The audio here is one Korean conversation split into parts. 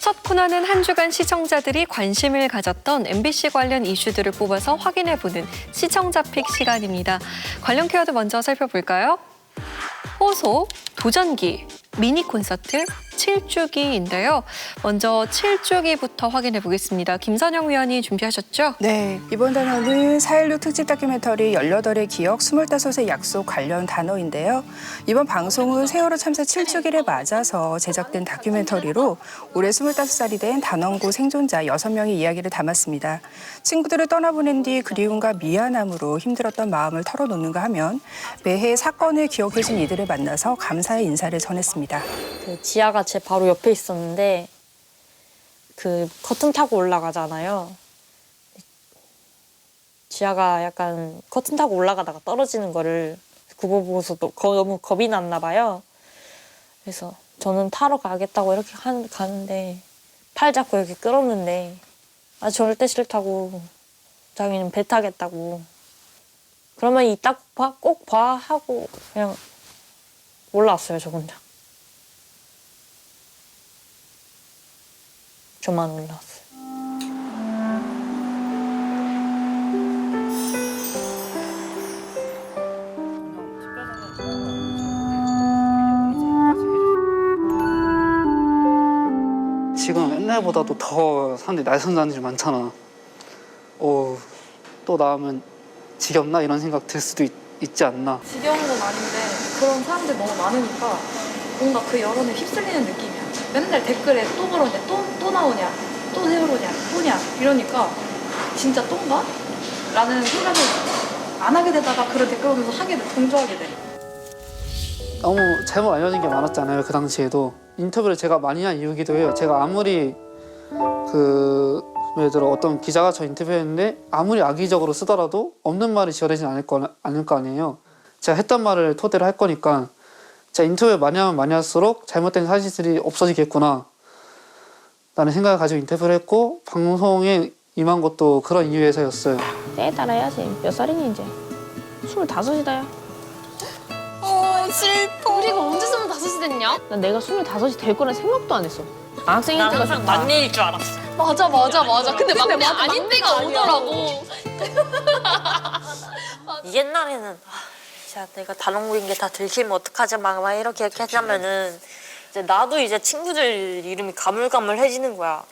첫 코너는 한 주간 시청자들이 관심을 가졌던 MBC 관련 이슈들을 뽑아서 확인해보는 시청자픽 시간입니다. 관련 키워드 먼저 살펴볼까요? 호소, 도전기, 미니 콘서트, 7주기인데요. 먼저 7주기부터 확인해 보겠습니다. 김선영 위원이 준비하셨죠? 네, 이번 단어는 4.16 특집 다큐멘터리 18의 기억, 25의 약속 관련 단어인데요. 이번 방송은 세월호 참사 7주기를 맞아서 제작된 다큐멘터리로 올해 25살이 된 단원고 생존자 6명의 이야기를 담았습니다. 친구들을 떠나보낸 뒤 그리움과 미안함으로 힘들었던 마음을 털어놓는가 하면 매해 사건을 기억해준 이들을 만나서 감사의 인사를 전했습니다. 그 지하가 제 바로 옆에 있었는데 그 커튼 타고 올라가잖아요. 지하가 약간 커튼 타고 올라가다가 떨어지는 거를 그거 보고서 너무 겁이 났나 봐요. 그래서 저는 타러 가겠다고 이렇게 가는데 팔 잡고 이렇게 끌었는데 아 절대 싫다고 자기는 배 타겠다고 그러면 이따 꼭 봐 하고 그냥 올라왔어요 저 혼자. 저만 올라왔어요. 지금 옛날보다도 더 사람들이 날선 사람들이 많잖아. 또 나오면 지겹나 이런 생각 들 수도 있지 않나. 지겨운 건 아닌데 그런 사람들 너무 많으니까 뭔가 그 여론에 휩쓸리는 느낌이야. 맨날 댓글에 또 그러냐, 또 나오냐, 또 세월호냐, 또냐 이러니까 진짜 똥가? 라는 생각을 안 하게 되다가 그런 댓글 보면서 동조하게 돼. 너무 잘못 알려진 게 많았잖아요. 그 당시에도. 인터뷰를 제가 많이 한 이유기도 해요. 제가 아무리 예를 들어 어떤 기자가 저 인터뷰했는데 아무리 악의적으로 쓰더라도 없는 말이 지어내진 않을 거 아니에요. 제가 했던 말을 토대로 할 거니까 제가 인터뷰를 많이 하면 많이 할수록 잘못된 사실들이 없어지겠구나 라는 생각을 가지고 인터뷰를 했고 방송에 임한 것도 그런 이유에서였어요. 때에 따라 해야지. 몇 살이니 이제? 25이다 야. 슬퍼. 우리가 언제 25이 됐냐? 난 내가 25이 될 거란 생각도 안 했어. 학생일 난 때가 항상 좋다. 막내일 줄 알았어. 맞아. 근데 막내 아닌 때가 오더라고. 옛날에는 진짜 내가 단원고인 게 다 들키면 어떡하지 막 이렇게 하자면은 이제 나도 이제 친구들 이름이 가물가물해지는 거야.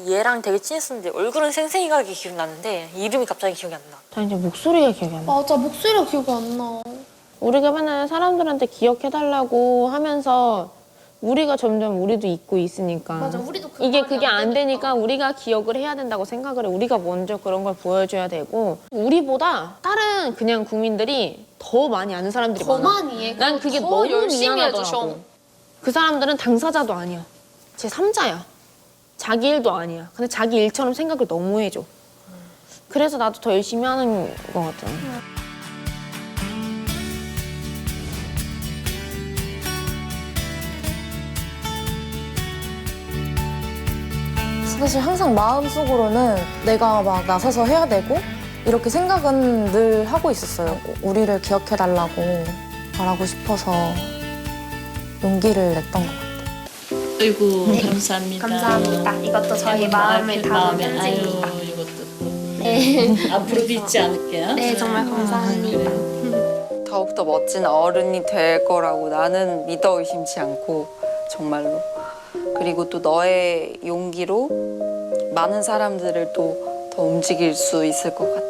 얘랑 되게 친했었는데 얼굴은 생생하게 기억나는데 이름이 갑자기 기억이 안 나. 난 이제 목소리가 기억이 안 나. 맞아, 목소리가 기억이 안 나. 우리가 맨날 사람들한테 기억해달라고 하면서 우리가 점점 우리도 잊고 있으니까. 맞아, 우리도 그게 안 되니까 우리가 기억을 해야 된다고 생각을 해. 우리가 먼저 그런 걸 보여줘야 되고 우리보다 다른 그냥 국민들이 더 많이 아는 사람들이 더 많아. 많이 해. 난 그게 더 너무 열심히 미안하더라고. 해주셔. 그 사람들은 당사자도 아니야. 제3자야. 자기 일도 아니야. 근데 자기 일처럼 생각을 너무 해줘. 그래서 나도 더 열심히 하는 것 같아. 사실 항상 마음속으로는 내가 막 나서서 해야 되고 이렇게 생각은 늘 하고 있었어요. 우리를 기억해달라고 말하고 싶어서 용기를 냈던 것 같아요. 아이고 감사합니다. 감사합니다. 이것도 저희 마음을 담은 편지입니다. 아유, 이것도 네. 앞으로도 잊지 않을게요. 네, 정말 감사합니다. 더욱더 멋진 어른이 될 거라고 나는 믿어 의심치 않고 정말로. 그리고 또 너의 용기로 많은 사람들을 또 더 움직일 수 있을 것 같아.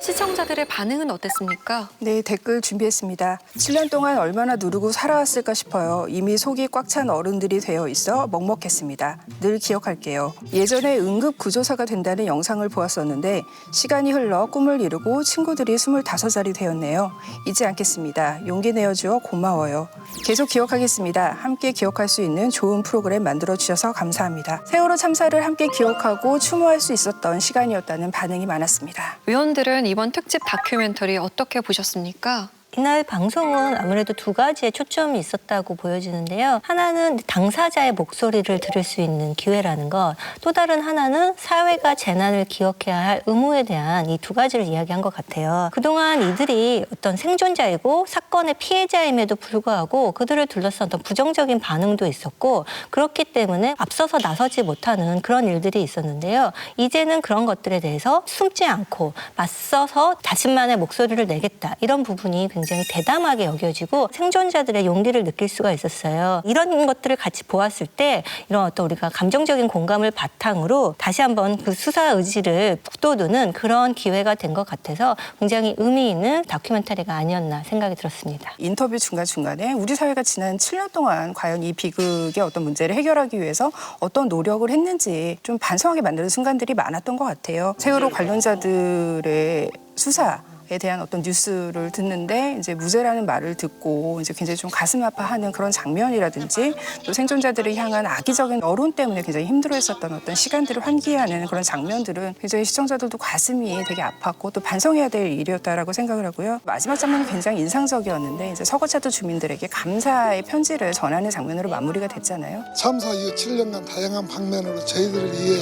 시청자들의 반응은 어땠습니까? 네, 댓글 준비했습니다. 7년 동안 얼마나 누르고 살아왔을까 싶어요. 이미 속이 꽉 찬 어른들이 되어 있어 먹먹했습니다. 늘 기억할게요. 예전에 응급구조사가 된다는 영상을 보았었는데 시간이 흘러 꿈을 이루고 친구들이 25살이 되었네요. 잊지 않겠습니다. 용기 내어주어 고마워요. 계속 기억하겠습니다. 함께 기억할 수 있는 좋은 프로그램 만들어주셔서 감사합니다. 세월호 참사를 함께 기억하고 추모할 수 있었던 시간이었다는 반응이 많았습니다. 의원들은 이번 특집 다큐멘터리 어떻게 보셨습니까? 이날 방송은 아무래도 두 가지의 초점이 있었다고 보여지는데요. 하나는 당사자의 목소리를 들을 수 있는 기회라는 것, 또 다른 하나는 사회가 재난을 기억해야 할 의무에 대한 이 두 가지를 이야기한 것 같아요. 그동안 이들이 어떤 생존자이고 사건의 피해자임에도 불구하고 그들을 둘러싼 어떤 부정적인 반응도 있었고, 그렇기 때문에 앞서서 나서지 못하는 그런 일들이 있었는데요. 이제는 그런 것들에 대해서 숨지 않고 맞서서 자신만의 목소리를 내겠다, 이런 부분이 굉장히 대담하게 여겨지고 생존자들의 용기를 느낄 수가 있었어요. 이런 것들을 같이 보았을 때 이런 어떤 우리가 감정적인 공감을 바탕으로 다시 한번 그 수사 의지를 북돋우는 그런 기회가 된 것 같아서 굉장히 의미 있는 다큐멘터리가 아니었나 생각이 들었습니다. 인터뷰 중간중간에 우리 사회가 지난 7년 동안 과연 이 비극의 어떤 문제를 해결하기 위해서 어떤 노력을 했는지 좀 반성하게 만드는 순간들이 많았던 것 같아요. 세월호 관련자들의 수사에 대한 어떤 뉴스를 듣는데 이제 무죄라는 말을 듣고 이제 굉장히 좀 가슴 아파하는 그런 장면이라든지, 또 생존자들을 향한 악의적인 여론 때문에 굉장히 힘들어했었던 어떤 시간들을 환기하는 그런 장면들은 굉장히 시청자들도 가슴이 되게 아팠고 또 반성해야 될 일이었다라고 생각을 하고요. 마지막 장면이 굉장히 인상적이었는데 이제 서거차도 주민들에게 감사의 편지를 전하는 장면으로 마무리가 됐잖아요. 참사 이후 7년간 다양한 방면으로 저희들을 위해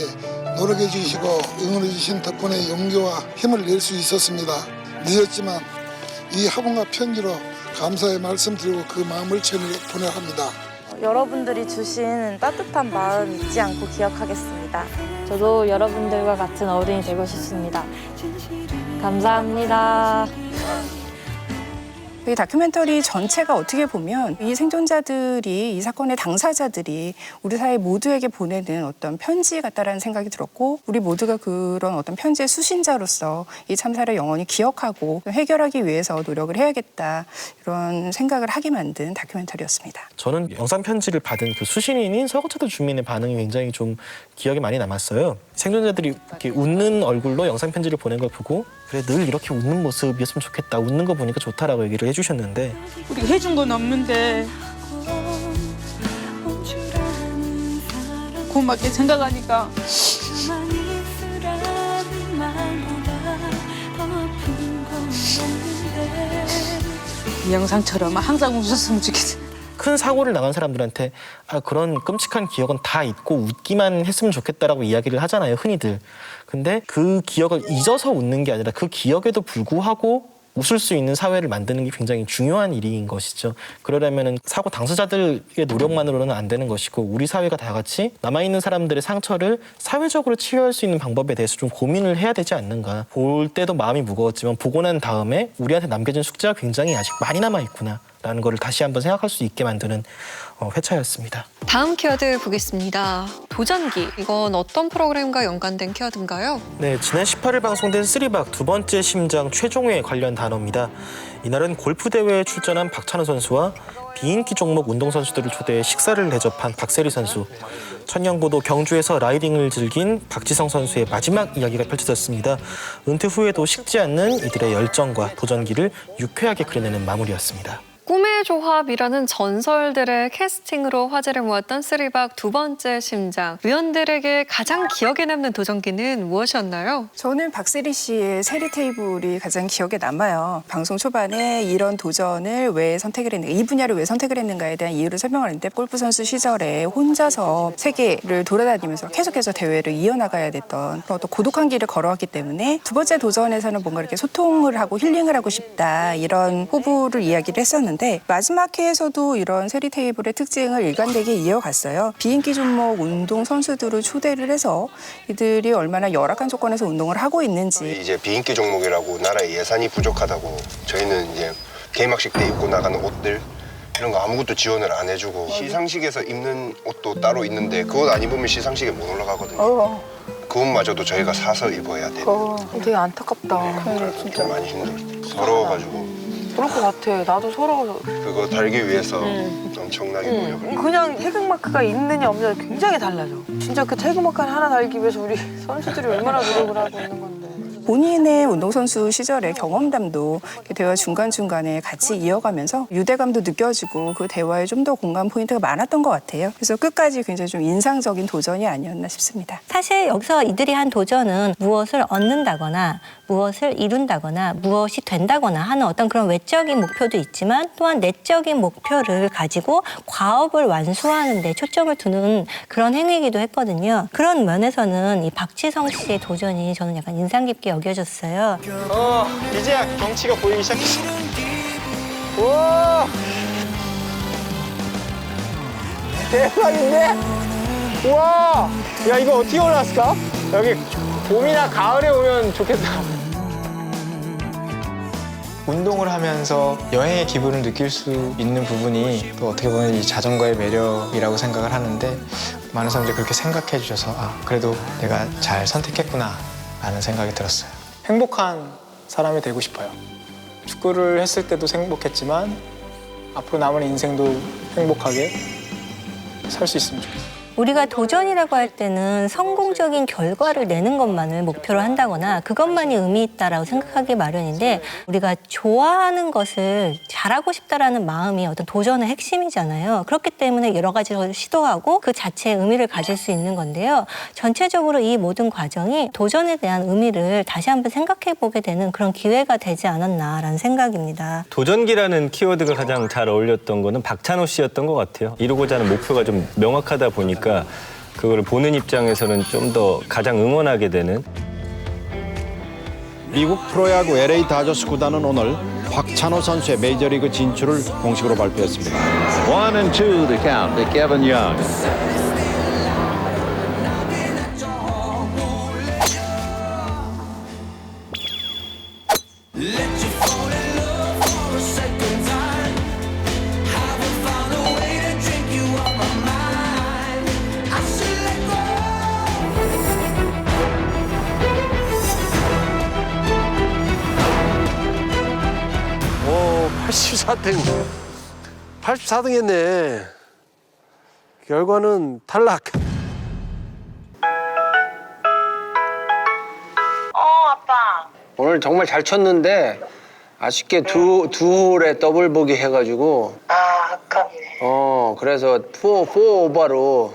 노력해 주시고 응원해 주신 덕분에 용기와 힘을 낼 수 있었습니다. 늦었지만 이 화분과 편지로 감사의 말씀드리고 그 마음을 보내야 합니다. 여러분들이 주신 따뜻한 마음 잊지 않고 기억하겠습니다. 저도 여러분들과 같은 어른이 되고 싶습니다. 감사합니다. 이 다큐멘터리 전체가 어떻게 보면 이 생존자들이, 이 사건의 당사자들이 우리 사회 모두에게 보내는 어떤 편지 같다라는 생각이 들었고, 우리 모두가 그런 어떤 편지의 수신자로서 이 참사를 영원히 기억하고 해결하기 위해서 노력을 해야겠다, 이런 생각을 하게 만든 다큐멘터리였습니다. 저는 영상 편지를 받은 그 수신인인 서거차도 주민의 반응이 굉장히 좀 기억에 많이 남았어요. 생존자들이 이렇게 웃는 얼굴로 영상 편지를 보낸 걸 보고, 그래 늘 이렇게 웃는 모습이었으면 좋겠다, 웃는 거 보니까 좋다라고 얘기를 해주셨는데, 우리가 해준 건 없는데 고맙게 생각하니까 이 영상처럼 항상 웃었으면 좋겠어. 큰 사고를 당한 사람들한테 그런 끔찍한 기억은 다 잊고 웃기만 했으면 좋겠다라고 이야기를 하잖아요, 흔히들. 근데 그 기억을 잊어서 웃는 게 아니라 그 기억에도 불구하고 웃을 수 있는 사회를 만드는 게 굉장히 중요한 일인 것이죠. 그러려면 사고 당사자들의 노력만으로는 안 되는 것이고, 우리 사회가 다 같이 남아있는 사람들의 상처를 사회적으로 치유할 수 있는 방법에 대해서 좀 고민을 해야 되지 않는가. 볼 때도 마음이 무거웠지만 보고 난 다음에 우리한테 남겨진 숙제가 굉장히 아직 많이 남아있구나 라는 거를 다시 한번 생각할 수 있게 만드는 회차였습니다. 다음 키워드 보겠습니다. 도전기. 이건 어떤 프로그램과 연관된 키워드인가요? 네, 지난 18일 방송된 쓰리박 두 번째 심장 최종회 관련 단어입니다. 이날은 골프 대회에 출전한 박찬호 선수와 비인기 종목 운동선수들을 초대해 식사를 대접한 박세리 선수, 천년고도 경주에서 라이딩을 즐긴 박지성 선수의 마지막 이야기가 펼쳐졌습니다. 은퇴 후에도 식지 않는 이들의 열정과 도전기를 유쾌하게 그려내는 마무리였습니다. 꿈의 조합이라는 전설들의 캐스팅으로 화제를 모았던 쓰리박 두 번째 심장. 위원들에게 가장 기억에 남는 도전기는 무엇이었나요? 저는 박세리 씨의 세리 테이블이 가장 기억에 남아요. 방송 초반에 이런 도전을 왜 선택을 했는가, 이 분야를 왜 선택을 했는가에 대한 이유를 설명하는데, 골프 선수 시절에 혼자서 세계를 돌아다니면서 계속해서 대회를 이어나가야 됐던 어떤 고독한 길을 걸어왔기 때문에 두 번째 도전에서는 뭔가 이렇게 소통을 하고 힐링을 하고 싶다, 이런 포부를 이야기를 했었는데, 마지막 회에서도 이런 세리 테이블의 특징을 일관되게 이어갔어요. 비인기 종목 운동 선수들을 초대를 해서 이들이 얼마나 열악한 조건에서 운동을 하고 있는지. 이제 비인기 종목이라고 나라의 예산이 부족하다고 저희는 이제 개막식 때 입고 나가는 옷들 이런 거 아무것도 지원을 안 해주고, 시상식에서 입는 옷도 따로 있는데 그 옷 안 입으면 시상식에 못 올라가거든요. 그 옷마저도 저희가 사서 입어야 돼요. 되게 안타깝다. 진짜 많이 힘들어요. 서러워가지고. 그럴 것 같아. 나도 서러워. 그거 달기 위해서 엄청나게 노력을. 그냥 태극마크가 있느냐 없느냐 굉장히 달라져. 진짜 그 태극마크 하나 달기 위해서 우리 선수들이 얼마나 노력을 하고 있는 건데. 본인의 운동선수 시절의 경험담도 대화 중간중간에 같이 이어가면서 유대감도 느껴지고 그 대화에 좀 더 공감 포인트가 많았던 것 같아요. 그래서 끝까지 굉장히 좀 인상적인 도전이 아니었나 싶습니다. 사실 여기서 이들이 한 도전은 무엇을 얻는다거나 무엇을 이룬다거나 무엇이 된다거나 하는 어떤 그런 외적인 목표도 있지만 또한 내적인 목표를 가지고 과업을 완수하는 데 초점을 두는 그런 행위이기도 했거든요. 그런 면에서는 이 박지성 씨의 도전이 저는 약간 인상 깊게 여겨졌어요. 이제야 경치가 보이기 시작했어. 우와! 대박인데? 우와! 야, 이거 어떻게 올라왔을까? 여기 봄이나 가을에 오면 좋겠다. 운동을 하면서 여행의 기분을 느낄 수 있는 부분이 또 어떻게 보면 이 자전거의 매력이라고 생각을 하는데 많은 사람들이 그렇게 생각해 주셔서 그래도 내가 잘 선택했구나 라는 생각이 들었어요. 행복한 사람이 되고 싶어요. 축구를 했을 때도 행복했지만 앞으로 남은 인생도 행복하게 살 수 있으면 좋겠어요. 우리가 도전이라고 할 때는 성공적인 결과를 내는 것만을 목표로 한다거나 그것만이 의미 있다라고 생각하기 마련인데 우리가 좋아하는 것을 잘하고 싶다라는 마음이 어떤 도전의 핵심이잖아요. 그렇기 때문에 여러 가지를 시도하고 그 자체의 의미를 가질 수 있는 건데요. 전체적으로 이 모든 과정이 도전에 대한 의미를 다시 한번 생각해 보게 되는 그런 기회가 되지 않았나라는 생각입니다. 도전기라는 키워드가 가장 잘 어울렸던 거는 박찬호 씨였던 것 같아요. 이루고자 하는 목표가 좀 명확하다 보니까 그거를 보는 입장에서는 좀 더 가장 응원하게 되는. 미국 프로야구 LA 다저스 구단은 오늘 박찬호 선수의 메이저리그 진출을 공식으로 발표했습니다. 1-2 the count to Kevin Young. 오, 84등 했네. 결과는 탈락. 아빠. 오늘 정말 잘 쳤는데 아쉽게 두 홀에 더블 보기 해가지고. 아깝네. 그래서 4 오버로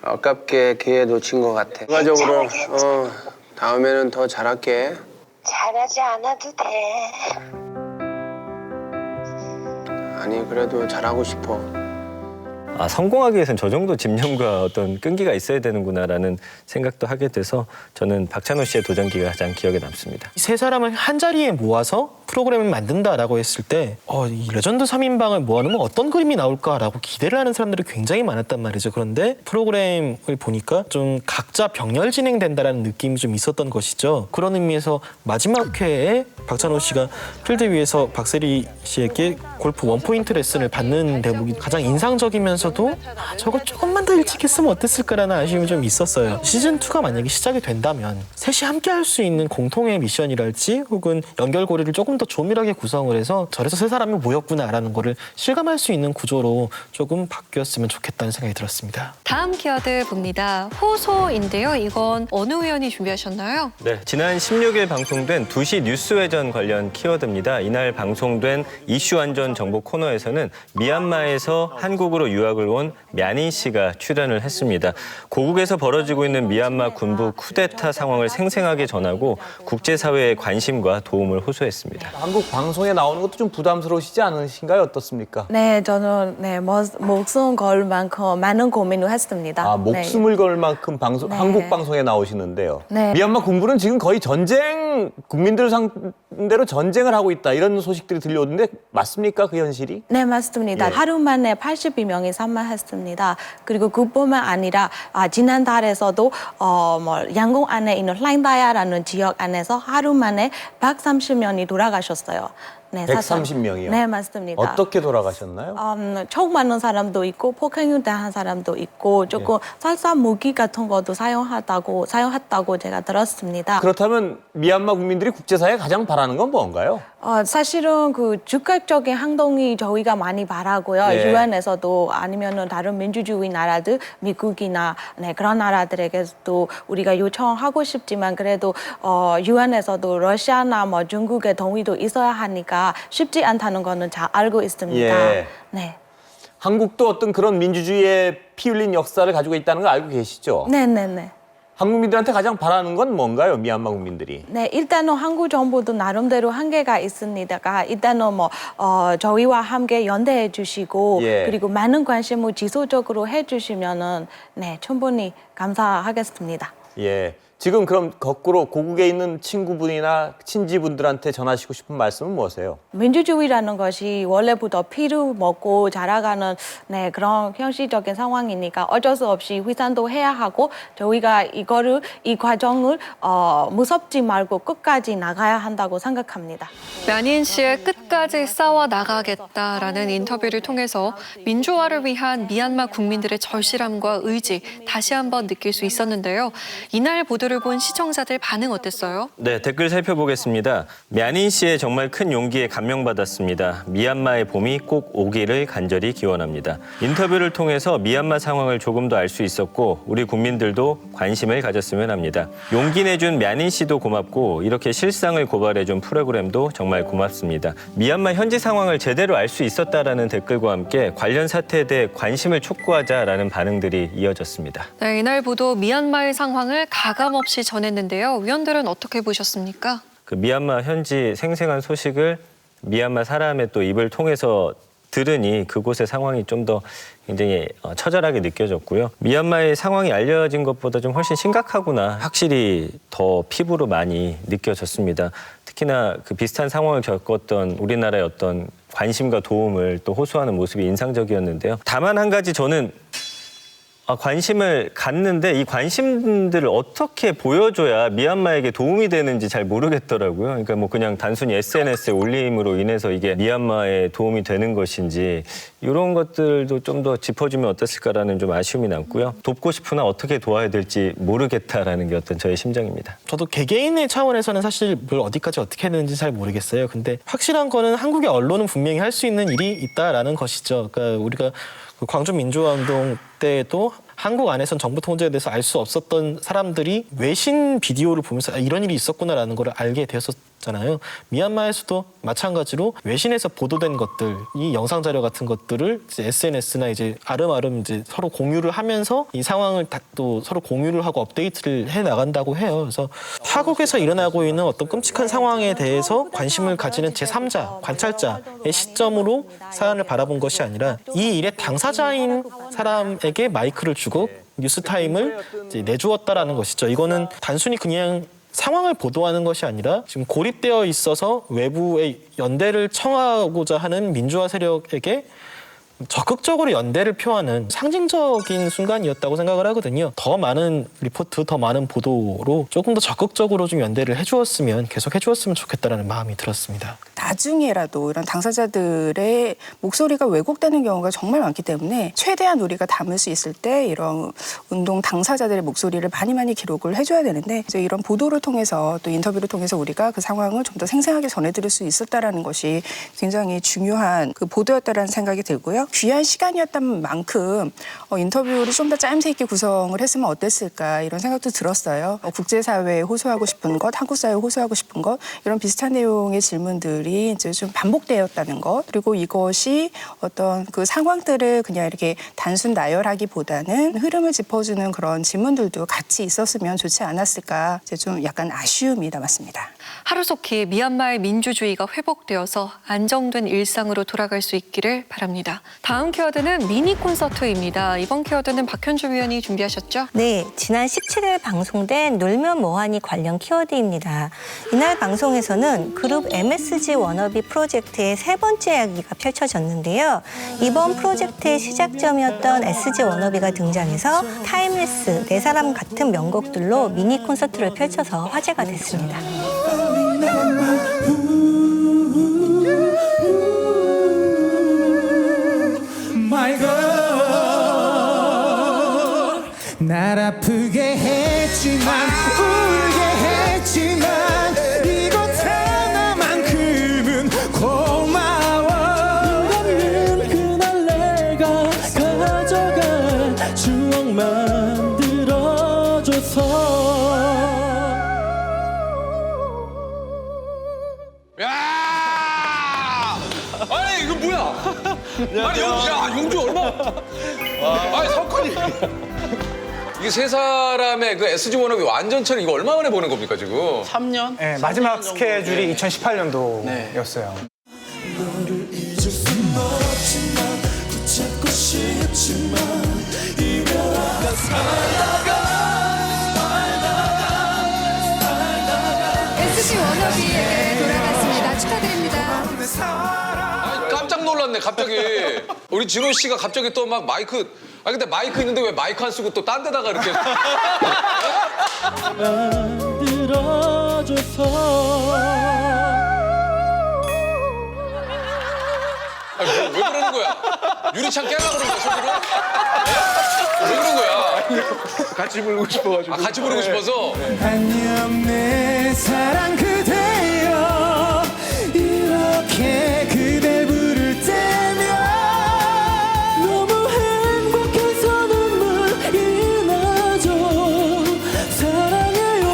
아깝게 기회 놓친 것 같아. 결과적으로 다음에는 더 잘할게. 잘하지 않아도 돼. 아니 그래도 잘하고 싶어. 성공하기 위해서는 저 정도 집념과 어떤 끈기가 있어야 되는구나라는 생각도 하게 돼서 저는 박찬호 씨의 도전기가 가장 기억에 남습니다. 세 사람을 한 자리에 모아서 프로그램을 만든다라고 했을 때 이 레전드 3인방을 모아놓으면 어떤 그림이 나올까라고 기대를 하는 사람들이 굉장히 많았단 말이죠. 그런데 프로그램을 보니까 좀 각자 병렬 진행된다라는 느낌이 좀 있었던 것이죠. 그런 의미에서 마지막 회에 박찬호 씨가 필드 위에서 박세리 씨에게 골프 원포인트 레슨을 받는 대목이 가장 인상적이면서도 저거 조금만 더 일찍 했으면 어땠을까라는 아쉬움이 좀 있었어요. 시즌2가 만약에 시작이 된다면 셋이 함께 할 수 있는 공통의 미션이랄지 혹은 연결고리를 조금 더 조밀하게 구성을 해서 저래서 세 사람이 모였구나라는 거를 실감할 수 있는 구조로 조금 바뀌었으면 좋겠다는 생각이 들었습니다. 다음 키워드 봅니다. 호소인데요. 이건 어느 의원이 준비하셨나요? 네, 지난 16일 방송된 2시 뉴스회전 관련 키워드입니다. 이날 방송된 이슈 안전 정보 코너에서는 미얀마에서 한국으로 유학을 온 мя닌 씨가 출연을 했습니다. 고국에서 벌어지고 있는 미얀마 군부 쿠데타 상황을 생생하게 전하고 국제사회의 관심과 도움을 호소했습니다. 한국 방송에 나오는 것도 좀 부담스러우시지 않으신가요? 어떻습니까? 네, 저는 목숨 걸 만큼 많은 고민을 했습니다. 목숨을 걸 만큼 한국 방송에 나오시는데요. 미얀마 군부는 지금 거의 국민들을 상대로 전쟁을 하고 있다 이런 소식들이 들려오는데 맞습니까? 그 현실이? 네, 맞습니다. 하루 만에 82명이 사망했습니다. 그리고 그뿐만 아니라 지난달에서도 양궁 안에 있는 랑다야라는 지역 안에서 하루 만에 130명이 돌아가셨어요. 네, 130명이요? 네, 맞습니다. 어떻게 돌아가셨나요? 총 맞는 사람도 있고 폭행을 당한 사람도 있고 조금 살상 무기 같은 것도 사용했다고 제가 들었습니다. 그렇다면 미얀마 국민들이 국제사회에 가장 바라는 건 뭔가요? 사실은 그 즉각적인 행동이 저희가 많이 바라고요. 유엔에서도 아니면은 다른 민주주의 나라들, 미국이나 그런 나라들에게도 우리가 요청하고 싶지만 그래도 유엔에서도 러시아나 중국의 동의도 있어야 하니까 쉽지 않다는 거는 잘 알고 있습니다. 네. 한국도 어떤 그런 민주주의의 피 흘린 역사를 가지고 있다는 걸 알고 계시죠? 네네네. 한국민들한테 가장 바라는 건 뭔가요, 미얀마 국민들이? 네, 일단은 한국 정부도 나름대로 한계가 있습니다가 일단은 저희와 함께 연대해 주시고 예. 그리고 많은 관심을 지속적으로 해주시면은 네, 충분히 감사하겠습니다. 예. 지금 그럼 거꾸로 고국에 있는 친구분이나 친지분들한테 전하시고 싶은 말씀은 무엇이에요? 민주주의라는 것이 원래부터 피를 먹고 자라가는 네, 그런 현실적인 상황이니까 어쩔 수 없이 희생도 해야 하고 저희가 이 과정을 무섭지 말고 끝까지 나가야 한다고 생각합니다. 면인 씨의 끝까지 싸워 나가겠다라는 인터뷰를 통해서 민주화를 위한 미얀마 국민들의 절실함과 의지 다시 한번 느낄 수 있었는데요. 이날 보도를 본 시청자들 반응 어땠어요? 네, 댓글 살펴보겠습니다. 면인 씨의 정말 큰 용기에 감명받았습니다. 미얀마의 봄이 꼭 오기를 간절히 기원합니다. 인터뷰를 통해서 미얀마 상황을 조금 더 알 수 있었고 우리 국민들도 관심을 가졌으면 합니다. 용기 내준 면인 씨도 고맙고 이렇게 실상을 고발해준 프로그램도 정말 고맙습니다. 미얀마 현지 상황을 제대로 알 수 있었다라는 댓글과 함께 관련 사태에 대해 관심을 촉구하자라는 반응들이 이어졌습니다. 네, 이날 보도 미얀마의 상황을 가감없이 전했는데요. 위원들은 어떻게 보셨습니까? 그 미얀마 현지 생생한 소식을 미얀마 사람의 또 입을 통해서 들으니 그곳의 상황이 좀 더 굉장히 처절하게 느껴졌고요. 미얀마의 상황이 알려진 것보다 좀 훨씬 심각하구나. 확실히 더 피부로 많이 느껴졌습니다. 특히나 그 비슷한 상황을 겪었던 우리나라의 어떤 관심과 도움을 또 호소하는 모습이 인상적이었는데요. 다만 한 가지 저는 관심을 갖는데 이 관심들을 어떻게 보여줘야 미얀마에게 도움이 되는지 잘 모르겠더라고요. 그러니까 뭐 그냥 단순히 SNS에 올림으로 인해서 이게 미얀마에 도움이 되는 것인지 이런 것들도 좀 더 짚어주면 어땠을까라는 좀 아쉬움이 남고요. 돕고 싶으나 어떻게 도와야 될지 모르겠다라는 게 어떤 저의 심정입니다. 저도 개개인의 차원에서는 사실 뭘 어디까지 어떻게 해야 되는지 잘 모르겠어요. 근데 확실한 거는 한국의 언론은 분명히 할 수 있는 일이 있다라는 것이죠. 그러니까 우리가 광주 민주화 운동 때도 한국 안에선 정부 통제에 대해서 알 수 없었던 사람들이 외신 비디오를 보면서 이런 일이 있었구나라는 걸 알게 되었었잖아요. 미얀마에서도 마찬가지로 외신에서 보도된 것들, 이 영상 자료 같은 것들을 이제 SNS나 이제 아름아름 이제 서로 공유를 하면서 이 상황을 또 서로 공유를 하고 업데이트를 해 나간다고 해요. 그래서 타국에서 일어나고 있는 어떤 끔찍한 상황에 대해서 관심을 가지는 제3자, 관찰자의 시점으로 사안을 바라본 것이 아니라 이 일의 당사자인 사람에게 마이크를 주고 뉴스타임을 이제 내주었다라는 것이죠. 이거는 단순히 그냥 상황을 보도하는 것이 아니라 지금 고립되어 있어서 외부의 연대를 청하고자 하는 민주화 세력에게 적극적으로 연대를 표하는 상징적인 순간이었다고 생각을 하거든요. 더 많은 리포트, 더 많은 보도로 조금 더 적극적으로 좀 연대를 해주었으면, 계속 해주었으면 좋겠다라는 마음이 들었습니다. 나중에라도 이런 당사자들의 목소리가 왜곡되는 경우가 정말 많기 때문에 최대한 우리가 담을 수 있을 때 이런 운동 당사자들의 목소리를 많이 기록을 해줘야 되는데 이제 이런 보도를 통해서 또 인터뷰를 통해서 우리가 그 상황을 좀 더 생생하게 전해드릴 수 있었다라는 것이 굉장히 중요한 그 보도였다라는 생각이 들고요. 귀한 시간이었던 만큼 인터뷰를 좀 더 짜임새 있게 구성을 했으면 어땠을까 이런 생각도 들었어요. 국제사회에 호소하고 싶은 것, 한국사회에 호소하고 싶은 것 이런 비슷한 내용의 질문들이 이제 좀 반복되었다는 것 그리고 이것이 어떤 그 상황들을 그냥 이렇게 단순 나열하기보다는 흐름을 짚어주는 그런 질문들도 같이 있었으면 좋지 않았을까 이제 좀 약간 아쉬움이 남았습니다. 하루속히 미얀마의 민주주의가 회복되어서 안정된 일상으로 돌아갈 수 있기를 바랍니다. 다음 키워드는 미니 콘서트입니다. 이번 키워드는 박현주 위원이 준비하셨죠? 네, 지난 17일 방송된 놀면 뭐하니 관련 키워드입니다. 이날 방송에서는 그룹 MSG 워너비 프로젝트의 세 번째 이야기가 펼쳐졌는데요. 이번 프로젝트의 시작점이었던 SG 워너비가 등장해서 타임레스, 네 사람 같은 명곡들로 미니 콘서트를 펼쳐서 화제가 됐습니다. My girl, 날 아프게 했지만 울게 했지만 이곳 하나만큼은 고마워. 너는 그날 내가 가져갈 추억 만들어줘서. 아니 이거 뭐야? 아니 용주 얼마? 아니 석훈이. 이게 세 사람의 그 SG 워너비 완전체를 이거 얼마 만에 보는 겁니까 지금? 3년? 네, 마지막 스케줄이 2018년도였어요. 너를 잊을 순 없지만 붙잡고 싶지만 이별아 SG 워너비에게 돌아갔습니다. 축하드립니다. 아니, 깜짝 놀랐네 갑자기. 우리 진호 씨가 갑자기 또 막 마이크. 아 근데 마이크 있는데 왜 마이크 안 쓰고 또 딴 데다가 이렇게. 만들어줘서 아니, 왜 그러는 거야? 유리창 깨라 그런 거야 손으로? 왜 그런 거야? 같이 부르고 싶어가지고. 아 같이 부르고 싶어서? 안녕 내 사랑 그대여 이렇게 그댈 부를 때면 너무 행복해서 눈물이 나죠. 사랑해요.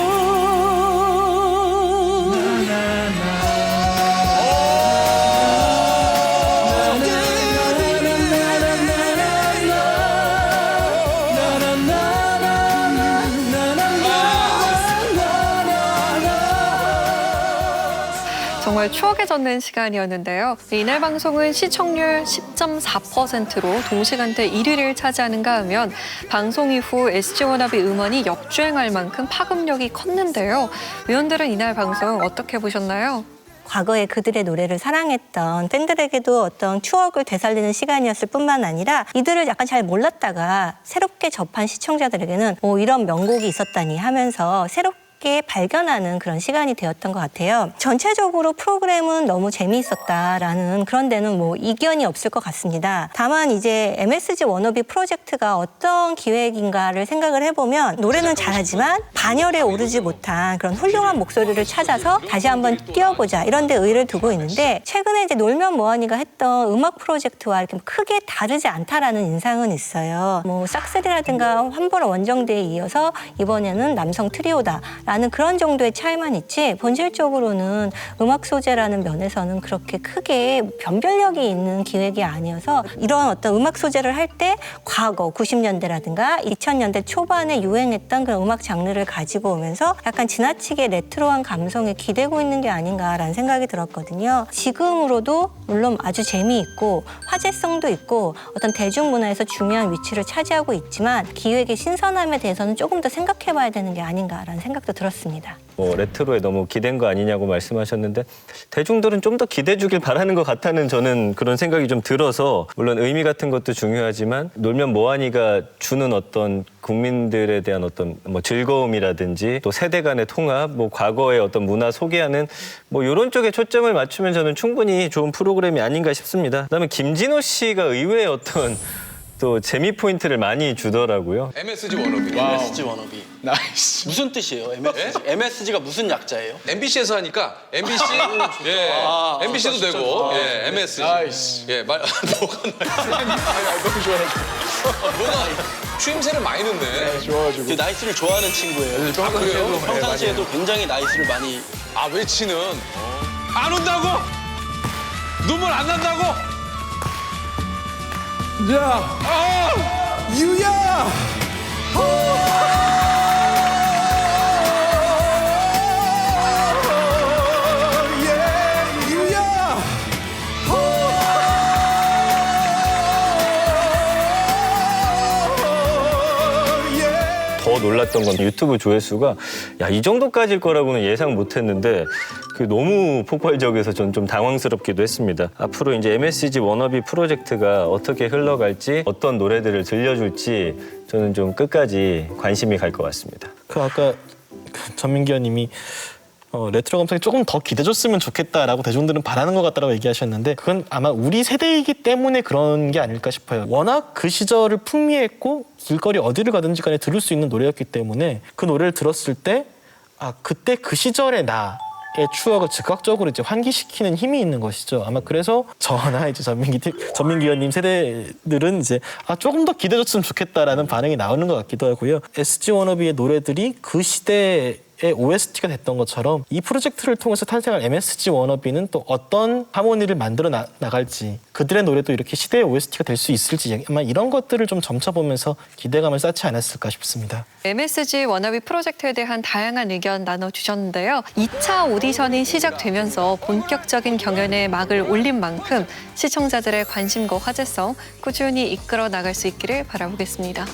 정말 추억에 젖는 시간이었는데요. 이날 방송은 시청률 10.4%로 동시간대 1위를 차지하는가 하면 방송 이후 SG 워너비 음원이 역주행할 만큼 파급력이 컸는데요. 위원들은 이날 방송 어떻게 보셨나요? 과거에 그들의 노래를 사랑했던 팬들에게도 어떤 추억을 되살리는 시간이었을 뿐만 아니라 이들을 약간 잘 몰랐다가 새롭게 접한 시청자들에게는 이런 명곡이 있었다니 하면서 새롭게 발견하는 그런 시간이 되었던 것 같아요. 전체적으로 프로그램은 너무 재미있었다라는 그런 데는 뭐 이견이 없을 것 같습니다. 다만 이제 MSG 워너비 프로젝트가 어떤 기획인가를 생각을 해보면 노래는 잘하지만 반열에 오르지 못한 그런 훌륭한 목소리를 찾아서 다시 한번 뛰어보자 이런 데 의의를 두고 있는데 최근에 이제 놀면 뭐하니가 했던 음악 프로젝트와 이렇게 크게 다르지 않다라는 인상은 있어요. 뭐 싹쓸이라든가 환보라 원정대에 이어서 이번에는 남성 트리오다 라는 그런 정도의 차이만 있지 본질적으로는 음악 소재라는 면에서는 그렇게 크게 변별력이 있는 기획이 아니어서 이런 어떤 음악 소재를 할 때 과거 90년대라든가 2000년대 초반에 유행했던 그런 음악 장르를 가지고 오면서 약간 지나치게 레트로한 감성에 기대고 있는 게 아닌가라는 생각이 들었거든요. 지금으로도 물론 아주 재미있고 화제성도 있고 어떤 대중문화에서 중요한 위치를 차지하고 있지만 기획의 신선함에 대해서는 조금 더 생각해봐야 되는 게 아닌가라는 생각도 들었습니다. 뭐 레트로에 너무 기댄 거 아니냐고 말씀하셨는데 대중들은 좀 더 기대 주길 바라는 것 같다는 저는 그런 생각이 좀 들어서 물론 의미 같은 것도 중요하지만 놀면 뭐하니가 주는 어떤 국민들에 대한 어떤 뭐 즐거움이라든지 또 세대 간의 통합, 뭐 과거의 어떤 문화 소개하는 뭐 이런 쪽에 초점을 맞추면 저는 충분히 좋은 프로그램이 아닌가 싶습니다. 그다음에 김진호 씨가 의외의 어떤 또 재미 포인트를 많이 주더라고요. MSG 워너비. MSG 워너비. 나이스. 무슨 뜻이에요? MSG? MSG가 무슨 약자예요? MBC에서 하니까 MBC, 예, MBC도 진짜 되고, 좋아. 예, MSG. 나이스. 예, 뭐가 너무 좋아가지고. 뭐가 추임새를 많이 넣네. 네, 좋아가지고. 그 나이스를 좋아하는 친구예요. 아, 그래요? 평상시에도 굉장히 나이스를 많이. 아, 외치는. 안 온다고? 눈물 안 난다고? 야, 유야. 더 놀랐던 건 유튜브 조회수가 야, 이 정도까지일 거라고는 예상 못했는데 그게 너무 폭발적이어서 전 좀 당황스럽기도 했습니다. 앞으로 이제 MSG 워너비 프로젝트가 어떻게 흘러갈지 어떤 노래들을 들려줄지 저는 좀 끝까지 관심이 갈 것 같습니다. 그 아까 전민기 의원님이 레트로 감성이 조금 더 기대줬으면 좋겠다라고 대중들은 바라는 것 같다라고 얘기하셨는데 그건 아마 우리 세대이기 때문에 그런 게 아닐까 싶어요. 워낙 그 시절을 풍미했고 길거리 어디를 가든지 간에 들을 수 있는 노래였기 때문에 그 노래를 들었을 때 그때 그 시절의 나의 추억을 즉각적으로 이제 환기시키는 힘이 있는 것이죠. 아마 그래서 저나 이제 전민기 의원님 세대들은 이제 조금 더 기대줬으면 좋겠다라는 반응이 나오는 것 같기도 하고요. SG 워너비의 노래들이 그 시대에 OST가 됐던 것처럼 이 프로젝트를 통해서 탄생할 MSG 워너비는 또 어떤 하모니를 만들어 나갈지 그들의 노래도 이렇게 시대의 OST가 될 수 있을지 아마 이런 것들을 좀 점쳐보면서 기대감을 쌓지 않았을까 싶습니다. MSG 워너비 프로젝트에 대한 다양한 의견 나눠주셨는데요. 2차 오디션이 시작되면서 본격적인 경연에 막을 올린 만큼 시청자들의 관심과 화제성 꾸준히 이끌어 나갈 수 있기를 바라보겠습니다.